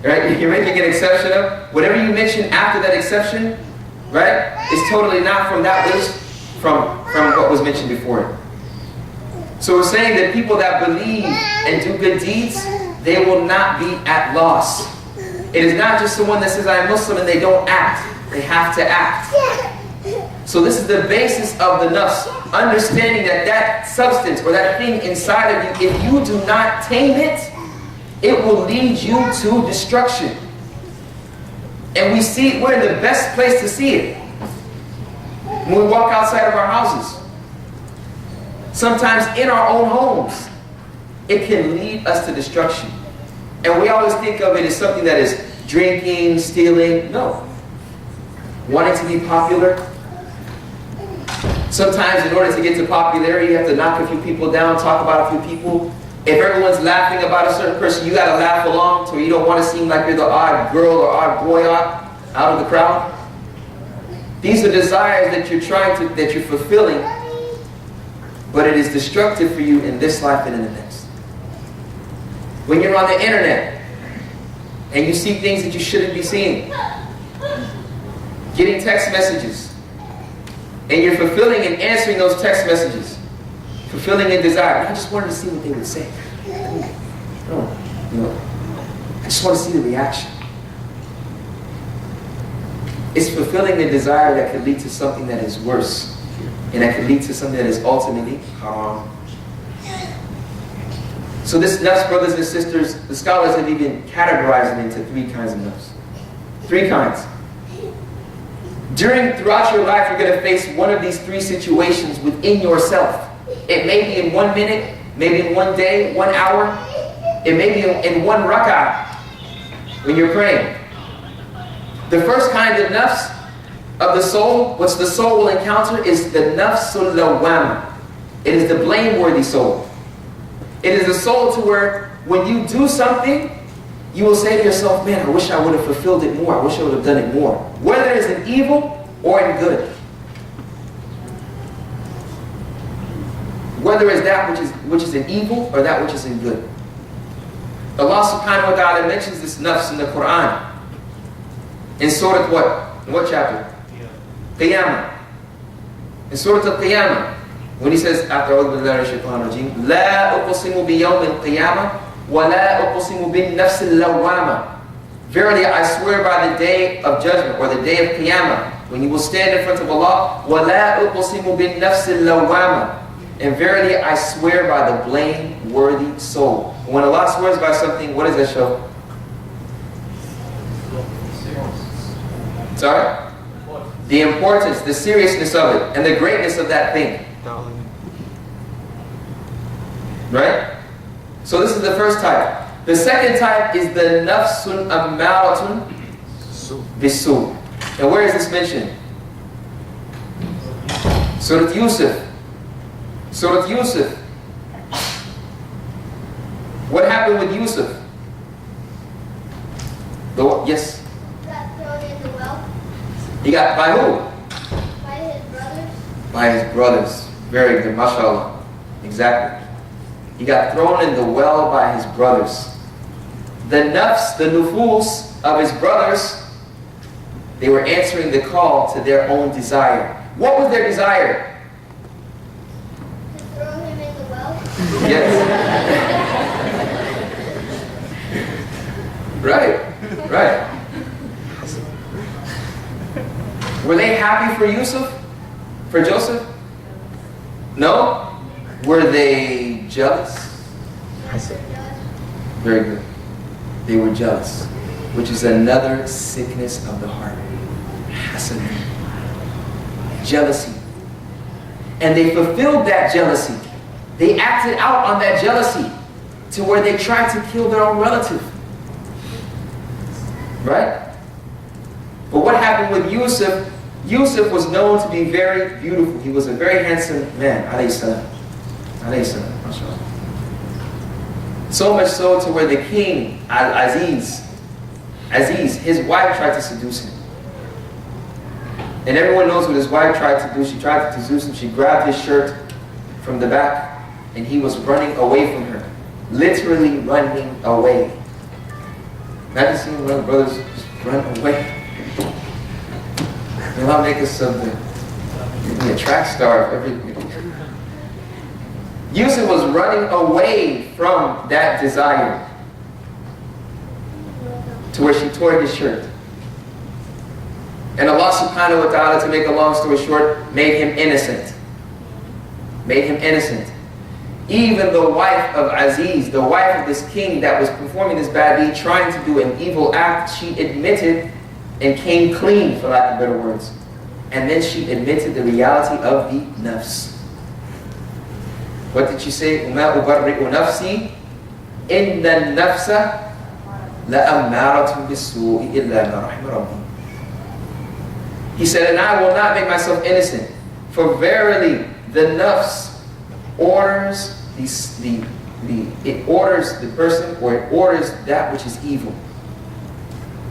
Right? You're making an exception of. Whatever you mention after that exception, right, is totally not from that which, from what was mentioned before it. So we're saying that people that believe and do good deeds, they will not be at loss. It is not just someone that says, I am Muslim, and they don't act. They have to act. So this is the basis of the nafs. Understanding that that substance or that thing inside of you, if you do not tame it, it will lead you to destruction. And we see, we're in the best place to see it. When we walk outside of our houses. Sometimes in our own homes, it can lead us to destruction. And we always think of it as something that is drinking, stealing. No. Wanting to be popular. Sometimes in order to get to popularity, you have to knock a few people down, talk about a few people. If everyone's laughing about a certain person, you got to laugh along, so you don't want to seem like you're the odd girl or odd boy out of the crowd. These are desires that you're fulfilling, but it is destructive for you in this life and in the next. When you're on the internet and you see things that you shouldn't be seeing, getting text messages, and you're fulfilling and answering those text messages, fulfilling a desire. I just wanted to see what they would say. I just want to see the reaction. It's fulfilling the desire that could lead to something that is worse, and that could lead to something that is ultimately haram. So this nafs, brothers and sisters, the scholars have even categorized it into 3 kinds of nafs. 3 kinds. Throughout your life, you're going to face one of these 3 situations within yourself. It may be in 1 minute, maybe in 1 day, 1 hour. It may be in 1 rak'ah when you're praying. The first kind of nafs of the soul, which the soul will encounter, is the nafsul lawwama. It is the blameworthy soul. It is the soul to where when you do something, you will say to yourself, man, I wish I would have fulfilled it more. I wish I would have done it more. Whether it's in evil or in good. Whether it's that which is in evil or that which is in good. Allah subhanahu wa ta'ala mentions this nafs in the Quran. In Surah what? In what chapter? Qiyamah. In Surah Al-Qiyamah. When he says, after أعوذ بالله من الشيطان الرجيم, لا أقسم بيوم القيامة وَلَا أُقْسِمُ بِالنَّفْسِ اللَّوَّامَةِ. Verily I swear by the day of judgment, or the day of Qiyamah, when you will stand in front of Allah, وَلَا أُقْسِمُ بِالنَّفْسِ اللَّوَّامَةِ. And verily I swear by the blameworthy soul. When Allah swears by something, what does that show? Sorry? The importance, the seriousness of it, and the greatness of that thing. Right? So this is the first type. The second type is the nafsun ammaratun bisu. And where is this mentioned? Surah Yusuf. Surah Yusuf. What happened with Yusuf? Yes? He got thrown in the well. He got, by who? By his brothers. By his brothers. Very good, mashallah. Exactly. He got thrown in the well by his brothers. The nafs, the nufus of his brothers, they were answering the call to their own desire. What was their desire? To throw him in the well. Yes. Right. Were they happy for Yusuf? For Joseph? No? Were they jealous? Very good. They were jealous, which is another sickness of the heart. Hasad. Jealousy. And they fulfilled that jealousy. They acted out on that jealousy to where they tried to kill their own relative. Right? But what happened with Yusuf? Yusuf was known to be very beautiful. He was a very handsome man, alayhi salam. So much so to where the king, Aziz, his wife tried to seduce him. And everyone knows what his wife tried to do. She tried to seduce him. She grabbed his shirt from the back, and he was running away from her. Literally running away. Imagine seeing one of the brothers just run away. May Allah make us something. Be a track star of everything. Yusuf was running away from that desire to where she tore his shirt. And Allah subhanahu wa ta'ala, to make a long story short, made him innocent. Made him innocent. Even the wife of Aziz, the wife of this king that was performing this bad deed, trying to do an evil act, she admitted and came clean, for lack of better words. And then she admitted the reality of the nafs. What did she say? وَمَا أُبَرِّئُ نَفْسِي إِنَّ النَّفْسَ لَأَمَّارَةٌ بِالسُّوءِ إِلَّا مَا رَحِمَ رَبِّي. He said, and I will not make myself innocent, for verily the nafs orders it orders the person, or it orders that which is evil.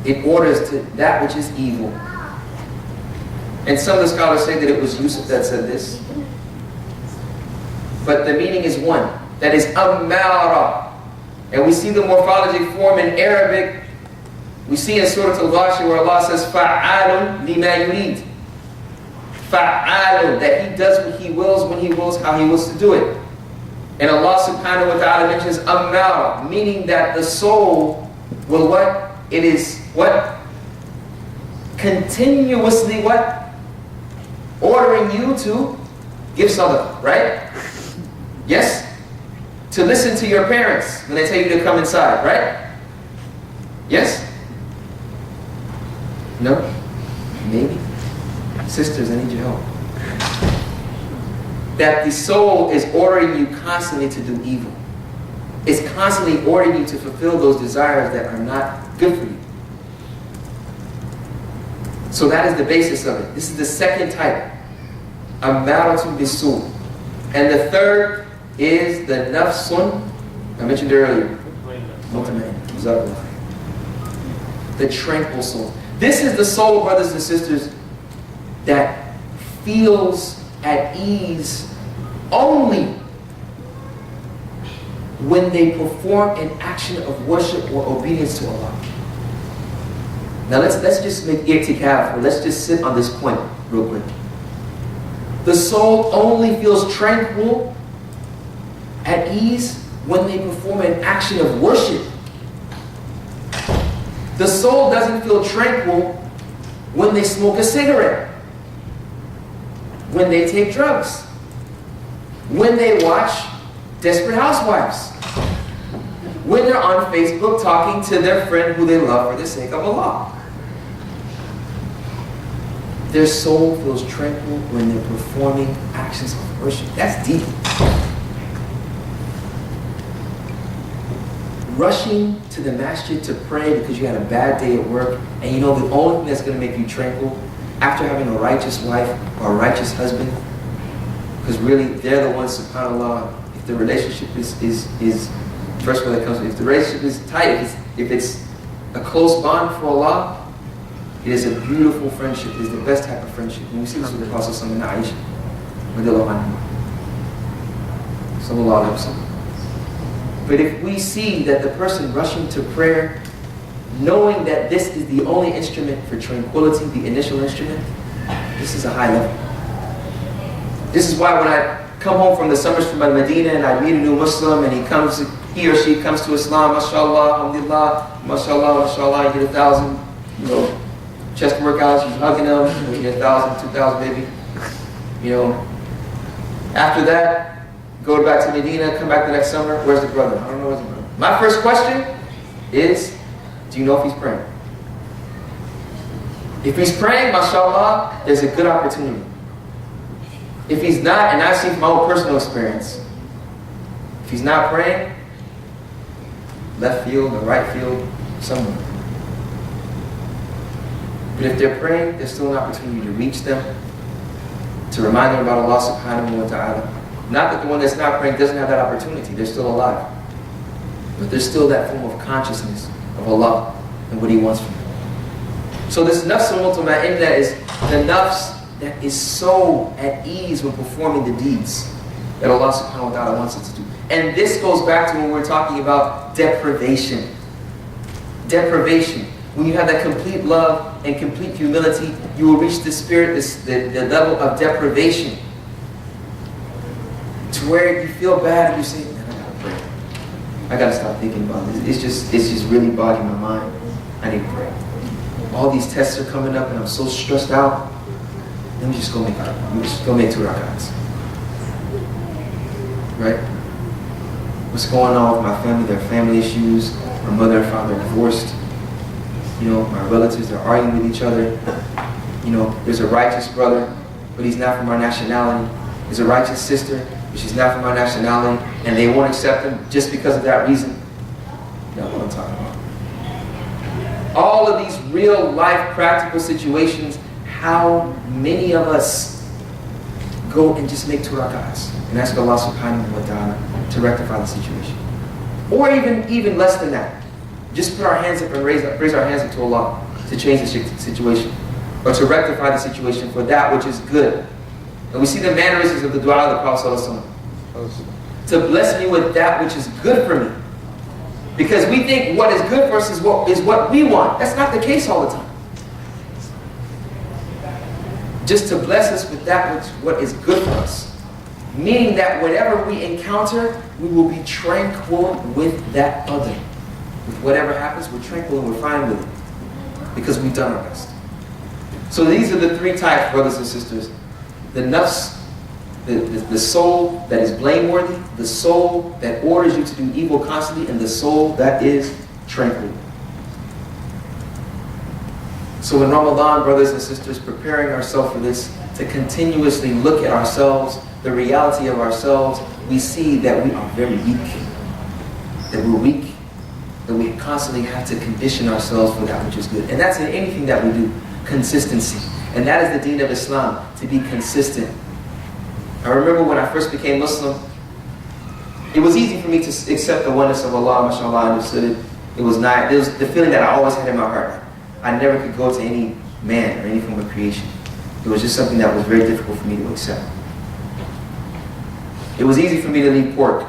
It orders to that which is evil. And some of the scholars say that it was Yusuf that said this. But the meaning is one. That is ammara. And we see the morphology form in Arabic. We see in Surah Al-Ghashiyah where Allah says, فَعَالٌ لِمَا يُرِيدُ. فَعَالٌ, that He does what He wills, when He wills, how He wills to do it. And Allah subhanahu wa ta'ala mentions ammara, meaning that the soul will what? It is what? Continuously what? Ordering you to give sadaqah, right? Yes? To listen to your parents when they tell you to come inside, right? Yes? No? Maybe? Sisters, I need your help. That the soul is ordering you constantly to do evil. It's constantly ordering you to fulfill those desires that are not good for you. So that is the basis of it. This is the second type. Ammaratun bisu. And the third is the nafsun, I mentioned earlier. The tranquil soul. This is the soul, brothers and sisters, that feels at ease only when they perform an action of worship or obedience to Allah. Now let's just make i'tikaf, or let's just sit on this point real quick. The soul only feels tranquil, at ease, when they perform an action of worship. The soul doesn't feel tranquil when they smoke a cigarette, when they take drugs, when they watch Desperate Housewives, when they're on Facebook talking to their friend who they love for the sake of Allah. Their soul feels tranquil when they're performing actions of worship. That's deep. Rushing to the masjid to pray because you had a bad day at work, and you know the only thing that's going to make you tranquil after having a righteous wife or a righteous husband, because really they're the ones, subhanAllah, if the relationship is first when it comes to, if the relationship is tight, if it's a close bond for Allah, it is a beautiful friendship. It is the best type of friendship. And we see this with the Prophet Sallallahu Alaihi Wasallam. But if we see that the person rushing to prayer, knowing that this is the only instrument for tranquility, the initial instrument, this is a high level. This is why when I come home from the summers from Medina and I meet a new Muslim and he or she comes to Islam, mashallah, alhamdulillah, mashallah, mashallah, you get 1,000, chest workouts, you're hugging them, you get 1,000, 2,000 maybe. After that, go back to Medina, come back the next summer, where's the brother? I don't know where's the brother. My first question is, do you know if he's praying? If he's praying, mashallah, there's a good opportunity. If he's not, and I've seen from my own personal experience, if he's not praying, left field or right field, somewhere. But if they're praying, there's still an opportunity to reach them, to remind them about Allah subhanahu wa ta'ala. Not that the one that's not praying doesn't have that opportunity, they're still alive. But there's still that form of consciousness of Allah and what He wants from them. So this nafs al-mutma'inna is the nafs that is so at ease when performing the deeds that Allah subhanahu wa ta'ala wants it to do. And this goes back to when we were talking about deprivation. deprivation. When you have that complete love and complete humility, you will reach the spirit, the level of deprivation, to where you feel bad and you say, man, I gotta pray. I gotta stop thinking about this. It's just really bogging my mind. I need to pray. All these tests are coming up and I'm so stressed out. Let me just go make 2 rakats. Right? What's going on with my family? There are family issues. My mother and father are divorced. You know, my relatives are arguing with each other. You know, there's a righteous brother, but he's not from our nationality. There's a righteous sister, but she's not from our nationality, and they won't accept him just because of that reason. That's what I'm talking about. All of these real life practical situations, how many of us go and just make 2 rakats and ask Allah subhanahu wa ta'ala to rectify the situation? Or even less than that. Just put our hands up and raise our hands up to Allah to change the situation, or to rectify the situation for that which is good. And we see the mannerisms of the dua of the Prophet ﷺ. To bless me with that which is good for me. Because we think what is good for us is what we want. That's not the case all the time. Just to bless us with that what is good for us. Meaning that whatever we encounter, we will be tranquil with that other. With whatever happens, we're tranquil and we're fine with it. Because we've done our best. So these are the 3 types, brothers and sisters. The nafs, the soul that is blameworthy, the soul that orders you to do evil constantly, and the soul that is tranquil. So in Ramadan, brothers and sisters, preparing ourselves for this, to continuously look at ourselves, the reality of ourselves, we see that we are very weak. That we're weak. That we constantly have to condition ourselves for that which is good. And that's in anything that we do. Consistency. And that is the deen of Islam, to be consistent. I remember when I first became Muslim, it was easy for me to accept the oneness of Allah, mashallah, I understood it. It was the feeling that I always had in my heart. I never could go to any man or any form of creation. It was just something that was very difficult for me to accept. It was easy for me to leave pork.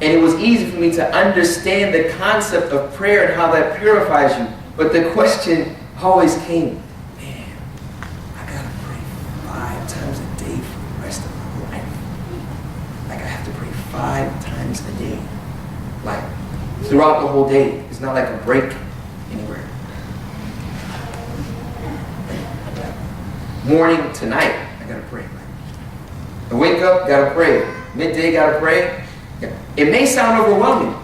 And it was easy for me to understand the concept of prayer and how that purifies you. But the question always came, man, I gotta pray 5 times a day for the rest of my life. Like I have to pray 5 times a day. Like throughout the whole day. It's not like a break anywhere. Morning to night, I gotta pray. I wake up, gotta pray. Midday, gotta pray. It may sound overwhelming,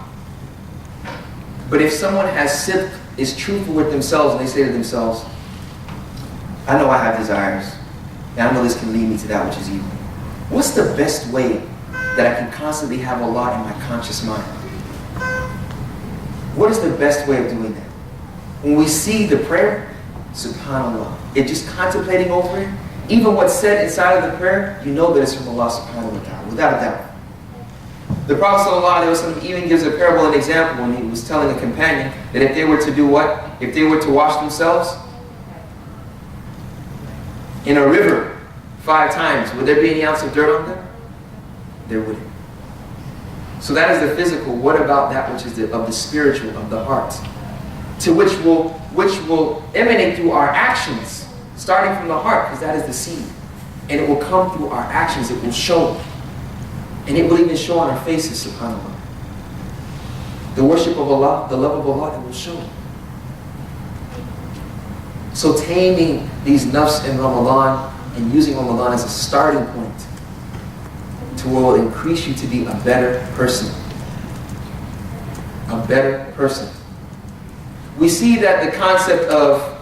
but if someone has sidq, is truthful with themselves, and they say to themselves, I know I have desires, and I know this can lead me to that which is evil. What's the best way that I can constantly have Allah in my conscious mind? What is the best way of doing that? When we see the prayer, subhanAllah, it just contemplating over it, even what's said inside of the prayer, you know that it's from Allah subhanahu wa ta'ala, without a doubt. The Prophet ﷺ even gives a parable, an example, when he was telling a companion that if they were to do what? If they were to wash themselves in a river 5 times, would there be any ounce of dirt on them? There wouldn't. So that is the physical. What about that which is of the spiritual, of the heart? To which will emanate through our actions, starting from the heart, because that is the seed. And it will come through our actions, it will show. And it will even show on our faces, subhanAllah. The worship of Allah, the love of Allah, it will show. So taming these nafs in Ramadan and using Ramadan as a starting point to will increase you to be a better person. A better person. We see that the concept of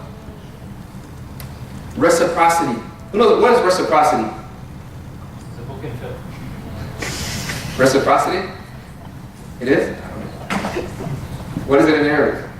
reciprocity. Who knows what is reciprocity? The book and film. Reciprocity? It is? What is it in Arabic?